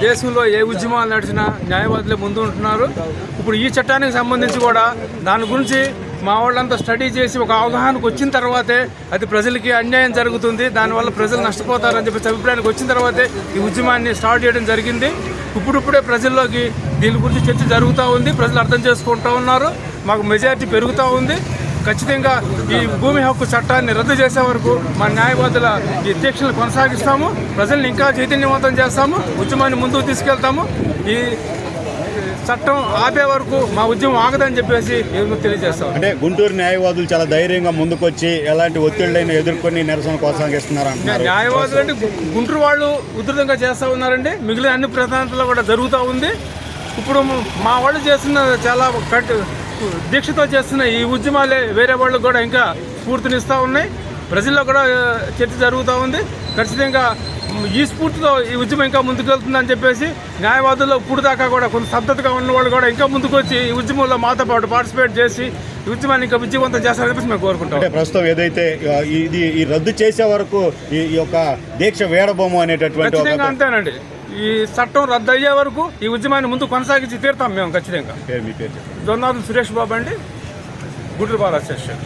దేశంలో ఏ ఉద్యమాలు నడిచినా న్యాయవాదులే ముందు ఉంటున్నారు. ఇప్పుడు ఈ చట్టానికి సంబంధించి కూడా దాని గురించి మా వాళ్ళంతా స్టడీ చేసి ఒక అవగాహనకు వచ్చిన తర్వాతే అది ప్రజలకి అన్యాయం జరుగుతుంది, దానివల్ల ప్రజలు నష్టపోతారని చెప్పి అభిప్రాయానికి వచ్చిన తర్వాతే ఈ ఉద్యమాన్ని స్టార్ట్ చేయడం జరిగింది. ఇప్పుడిప్పుడే ప్రజల్లోకి దీని గురించి చర్చ జరుగుతూ ఉంది, ప్రజలు అర్థం చేసుకుంటూ ఉన్నారు, మాకు మెజారిటీ పెరుగుతూ ఉంది. ఖచ్చితంగా ఈ భూమి హక్కు చట్టాన్ని రద్దు చేసే వరకు మా న్యాయవాదుల ఈ దీక్షలు కొనసాగిస్తాము, ప్రజల్ని ఇంకా చైతన్యవంతం చేస్తాము, ఉద్యమాన్ని ముందుకు తీసుకెళ్తాము. ఈ చట్టం ఆపే వరకు మా ఉద్యమం ఆగదని చెప్పేసి తెలియజేస్తాం. అంటే గుంటూరు న్యాయవాదులు చాలా ధైర్యంగా ముందుకొచ్చి ఎలాంటి ఒత్తిళ్ళైనా ఎదుర్కొని నిరసన కొనసాగిస్తున్నారు. న్యాయవాదులు అంటే గుంటూరు వాళ్ళు ఉధృతంగా చేస్తూ ఉన్నారండి, మిగిలిన అన్ని ప్రాంతాల్లో కూడా జరుగుతూ ఉంది. ఇప్పుడు మా వాళ్ళు చేస్తున్న చాలా దీక్షతో చేస్తున్న ఈ ఉద్యమాలే వేరే వాళ్ళకు కూడా ఇంకా స్ఫూర్తినిస్తూ ఉన్నాయి. ప్రజల్లో కూడా చర్చ జరుగుతూ ఉంది. ఖచ్చితంగా ఈ స్ఫూర్తితో ఈ ఉద్యమం ఇంకా ముందుకెళ్తుందని చెప్పేసి న్యాయవాదుల్లో ఇప్పుడు దాకా కూడా కొంత స్తబ్దతగా ఉన్న వాళ్ళు కూడా ఇంకా ముందుకు వచ్చి ఈ ఉద్యమంలో మాతో పాటు పార్టిసిపేట్ చేసి ఈ ఉద్యమాన్ని ఇంకా విజయవంతం చేస్తారని చెప్పేసి మేము కోరుకుంటాం. ప్రస్తుతం ఏదైతే ఇది ఈ రద్దు చేసే వరకు ఈ యొక్క దీక్ష వేడబొమ్మ అనేటటువంటి ఖచ్చితంగా అంతేనండి. ఈ చట్టం రద్దు అయ్యే వరకు ఈ ఉద్యమాన్ని ముందు కొనసాగించి తీరుతాం మేము ఖచ్చితంగా. మీ పేరు జొన్నాథం సురేష్ బాబు అండి, గుంటూరు బార్ అసోసియేషన్.